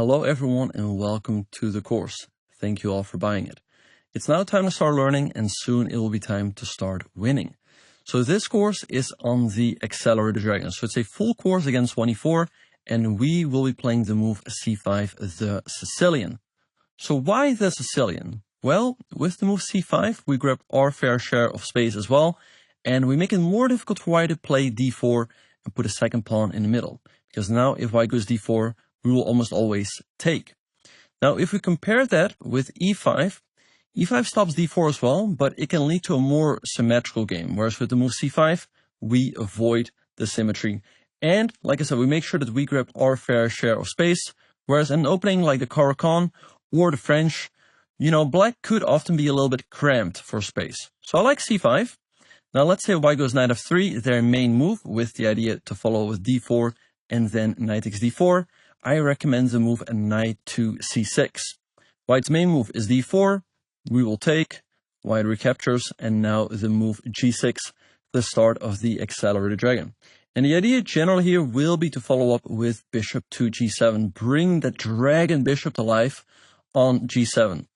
Hello everyone and welcome to the course. Thank you all for buying it. It's now time to start learning and soon it will be time to start winning. So this course is on the Accelerated Dragon. So it's a full course against 1e4 and we will be playing the move c5, the Sicilian. So why the Sicilian? Well, with the move c5 we grab our fair share of space as well and we make it more difficult for white to play d4 and put a second pawn in the middle. Because now if white goes d4, we will almost always take. Now, if we compare that with e5, e5 stops d4 as well, but it can lead to a more symmetrical game. Whereas with the move c5, we avoid the symmetry. And like I said, we make sure that we grab our fair share of space. Whereas an opening like the Caro-Kann or the French, black could often be a little bit cramped for space. So I like c5. Now let's say white goes knight f3, their main move, with the idea to follow with d4 and then knight takes d4. I recommend the move knight to c6. White's main move is d4, we will take, white recaptures, and now the move g6, the start of the Accelerated Dragon. And the idea generally here will be to follow up with bishop to g7, bring the dragon bishop to life on g7.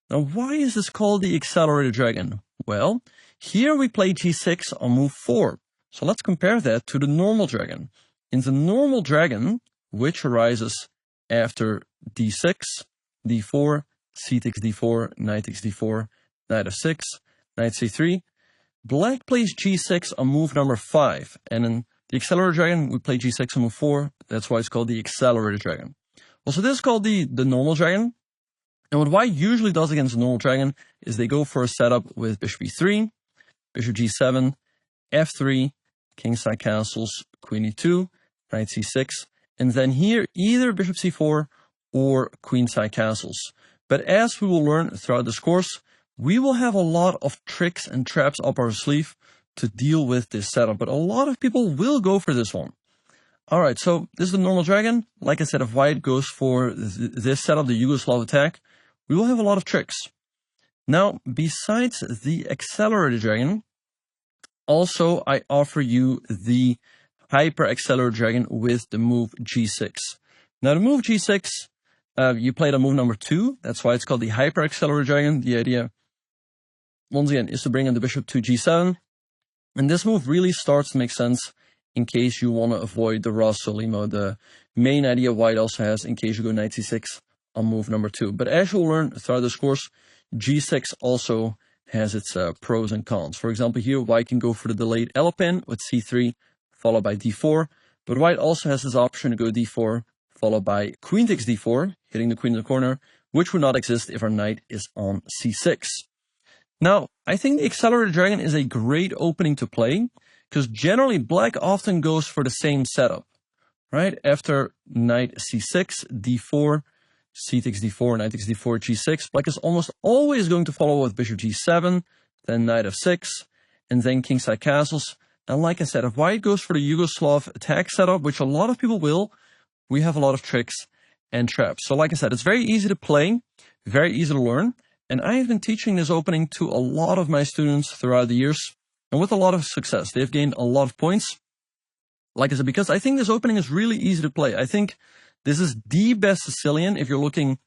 Now why is this called the Accelerated Dragon? Well, here we play g6 on move 4. So let's compare that to the normal dragon. In the normal dragon, which arises after d6, d4, c takes d4, knight takes d4, knight f6, knight c3. Black plays g6 on move number 5, and in the Accelerated Dragon, we play g6 on move 4. That's why it's called the Accelerated Dragon. Also, this is called the normal dragon. And what white usually does against the normal dragon is they go for a setup with bishop e3, bishop g7, f3, kingside castles, queen e2, knight c6, and then here either bishop c4 or queenside castles. But as we will learn throughout this course, we will have a lot of tricks and traps up our sleeve to deal with this setup, but a lot of people will go for this one. Alright, so this is the normal dragon. Like I said, if white goes for this setup, the Yugoslav attack, we will have a lot of tricks. Now, besides the Accelerated Dragon, also I offer you the Hyper Accelerated Dragon with the move g6. Now the move g6, you played on move number 2. That's why it's called the Hyper Accelerated Dragon. The idea, once again, is to bring in the bishop to g7. And this move really starts to make sense in case you want to avoid the Ras-Solimo, the main idea white also has in case you go knight c6 on move number 2. But as you'll learn throughout this course, g6 also has its pros and cons. For example, here white can go for the delayed L-pin with c3, followed by d4, but white also has this option to go d4, followed by queen takes d4, hitting the queen in the corner, which would not exist if our knight is on c6. Now, I think the Accelerated Dragon is a great opening to play, because generally black often goes for the same setup, right? After knight c6, d4, c takes d4, knight takes d4, g6, black is almost always going to follow with bishop g7, then knight f6, and then kingside castles. And like I said, if white goes for the Yugoslav attack setup, which a lot of people will, we have a lot of tricks and traps. So like I said, it's very easy to play, very easy to learn. And I have been teaching this opening to a lot of my students throughout the years, and with a lot of success. They've gained a lot of points. Like I said, because I think this opening is really easy to play. I think this is the best Sicilian if you're looking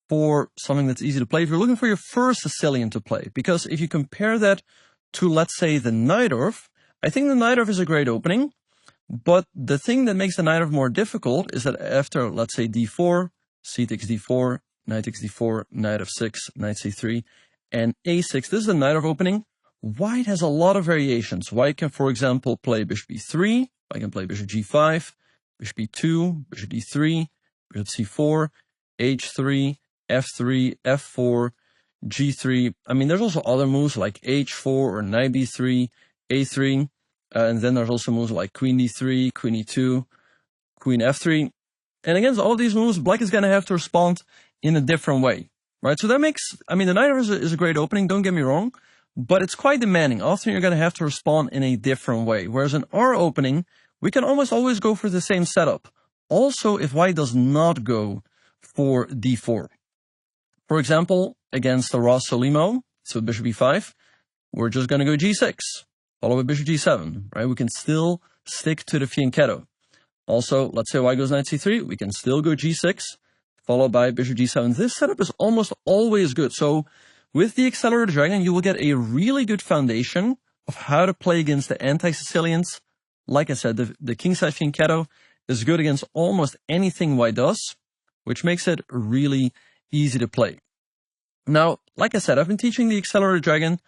for something that's easy to play. If you're looking for your first Sicilian to play, because if you compare that to, let's say, the Najdorf, I think the Najdorf is a great opening, but the thing that makes the Najdorf more difficult is that after, let's say, d4, c takes d4, knight takes d4, knight f6, knight c3, and a6, this is the Najdorf opening. White has a lot of variations. White can, for example, play bishop e3, white can play bishop g5, bishop e2, bishop d3, bishop c4, h3, f3, f4, g3. I mean, there's also other moves like h4 or knight b3, a3, and then there's also moves like queen d3, queen e2, queen f3. And against all of these moves, black is going to have to respond in a different way, right? So that makes, I mean, the Najdorf is a great opening, don't get me wrong, but it's quite demanding. Often you're going to have to respond in a different way. Whereas in our opening, we can almost always go for the same setup. Also, if white does not go for d4. For example, against the Ras-Solimo, so bishop e5, we're just going to go g6. Follow with bishop g7, right? We can still stick to the fianchetto. Also, let's say white goes knight c3, we can still go g6, followed by bishop g7. This setup is almost always good. So with the Accelerated Dragon, you will get a really good foundation of how to play against the anti-Sicilians. Like I said, the kingside fianchetto is good against almost anything white does, which makes it really easy to play. Now, like I said, I've been teaching the Accelerated Dragon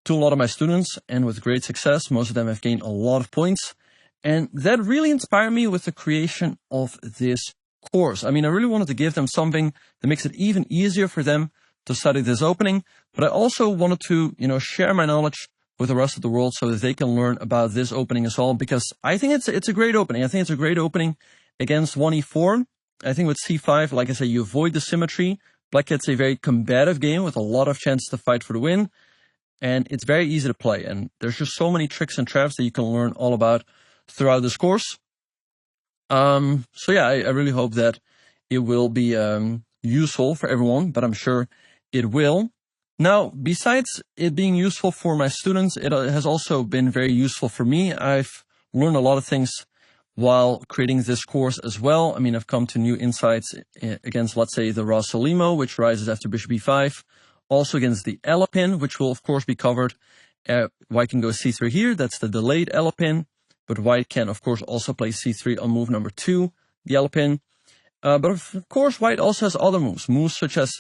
to a lot of my students, and with great success. Most of them have gained a lot of points. And that really inspired me with the creation of this course. I mean, I really wanted to give them something that makes it even easier for them to study this opening. But I also wanted to, share my knowledge with the rest of the world so that they can learn about this opening as well, because I think it's a great opening. I think it's a great opening against 1e4. I think with c5, like I said, you avoid the symmetry. Black gets a very combative game with a lot of chances to fight for the win. And it's very easy to play. And there's just so many tricks and traps that you can learn all about throughout this course. So yeah, I really hope that it will be useful for everyone, but I'm sure it will. Now, besides it being useful for my students, it has also been very useful for me. I've learned a lot of things while creating this course as well. I mean, I've come to new insights against, let's say, the Rossolimo, which rises after bishop b5. Also against the L-pin, which will, of course, be covered. White can go c3 here. That's the delayed L-pin. But white can, of course, also play c3 on move number 2, the L-pin. But, of course, white also has other moves such as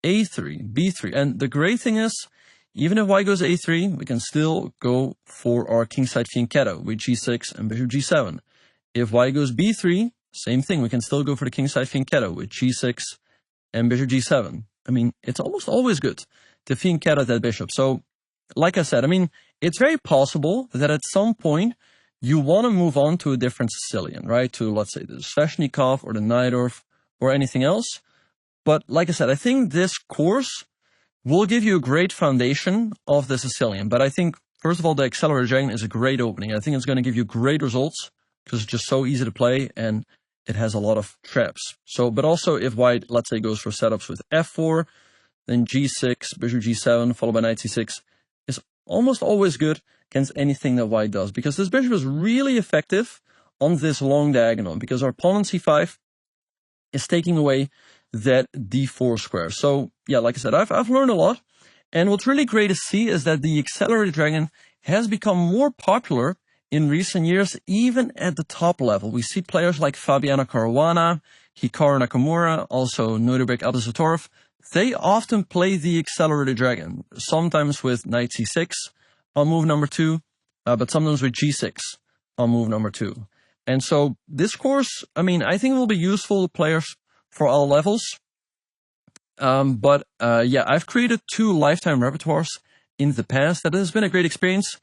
a3, b3. And the great thing is, even if white goes a3, we can still go for our kingside fianchetto with g6 and bishop g7. If white goes b3, same thing. We can still go for the kingside fianchetto with g6 and bishop g7. I mean, it's almost always good to fianchetto that bishop. So, like I said, I mean, it's very possible that at some point you want to move on to a different Sicilian, right? To, let's say, the Sveshnikov or the Najdorf or anything else. But like I said, I think this course will give you a great foundation of the Sicilian. But I think, first of all, the Accelerated Dragon is a great opening. I think it's going to give you great results because it's just so easy to play and it has a lot of traps. So, but also if white, let's say, goes for setups with f4, then g6, bishop g7, followed by knight c6, is almost always good against anything that white does, because this bishop is really effective on this long diagonal, because our pawn on c5 is taking away that d4 square. So yeah, like I said, I've learned a lot, and what's really great to see is that the Accelerated Dragon has become more popular in recent years, even at the top level. We see players like Fabiano Caruana, Hikaru Nakamura, also Nureybek Abdusattorov. They often play the Accelerated Dragon, sometimes with knight c6 on move number 2, but sometimes with g6 on move number 2. And so this course, I mean, I think will be useful to players for all levels. Yeah, I've created 2 lifetime repertoires in the past. That has been a great experience.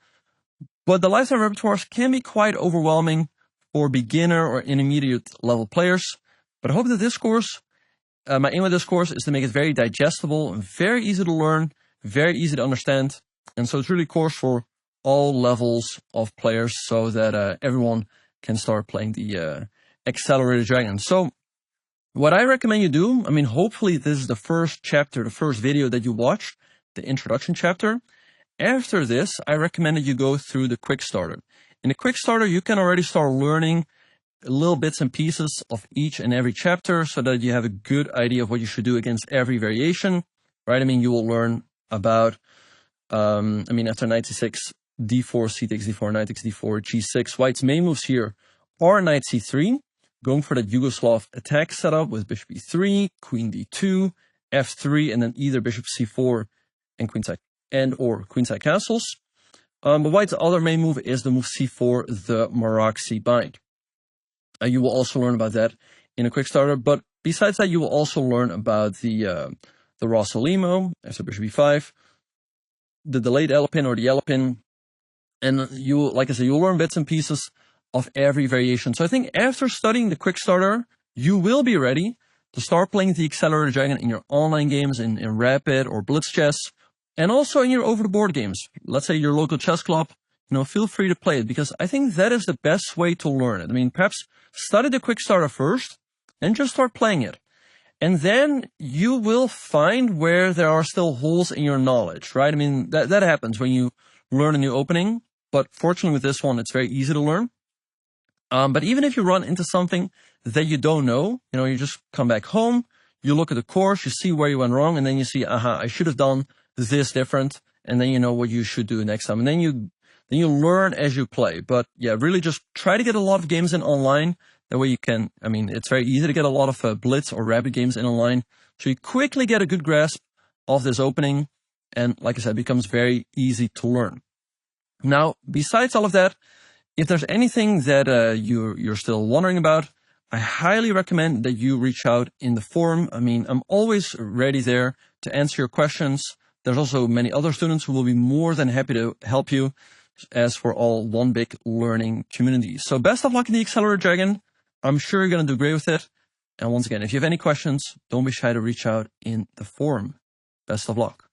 But the lifetime repertoires can be quite overwhelming for beginner or intermediate level players. But I hope that this course, my aim with this course is to make it very digestible and very easy to learn, very easy to understand. And so it's really a course for all levels of players so that everyone can start playing the Accelerated Dragon. So what I recommend you do, I mean, hopefully this is the first chapter, the first video that you watch, the introduction chapter. After this, I recommend that you go through the Quick Starter. In the Quick Starter, you can already start learning little bits and pieces of each and every chapter so that you have a good idea of what you should do against every variation, right? I mean, you will learn about, after knight c6, d4, c takes d4, knight takes d4, g6. White's main moves here are knight c3, going for that Yugoslav attack setup with bishop e3, queen d2, f3, and then either bishop c4 and queenside or queenside castles. But White's other main move is the move c4, the Maroczy bind. You will also learn about that in a Quick Starter. But besides that, you will also learn about the Rossolimo after bishop e5, the delayed L-pin or the L-pin, and you, like I said, you'll learn bits and pieces of every variation. So I think after studying the Quick Starter, you will be ready to start playing the Accelerated Dragon in your online games, in Rapid or Blitz Chess, and also in your over-the-board games. Let's say your local chess club, feel free to play it, because I think that is the best way to learn it. I mean, perhaps study the Quick Starter first, and just start playing it. And then you will find where there are still holes in your knowledge, right? I mean, that happens when you learn a new opening, but fortunately with this one, it's very easy to learn. But even if you run into something that you don't know, you just come back home, you look at the course, you see where you went wrong, and then you see, I should have done this different, and then you know what you should do next time. And then you learn as you play. But yeah, really just try to get a lot of games in online. That way you can, it's very easy to get a lot of Blitz or Rapid games in online. So you quickly get a good grasp of this opening. And like I said, it becomes very easy to learn. Now, besides all of that, if there's anything that you're still wondering about, I highly recommend that you reach out in the forum. I'm always ready there to answer your questions. There's also many other students who will be more than happy to help you, as we're all one big learning community. So best of luck in the Accelerator Dragon. I'm sure you're going to do great with it. And once again, if you have any questions, don't be shy to reach out in the forum. Best of luck.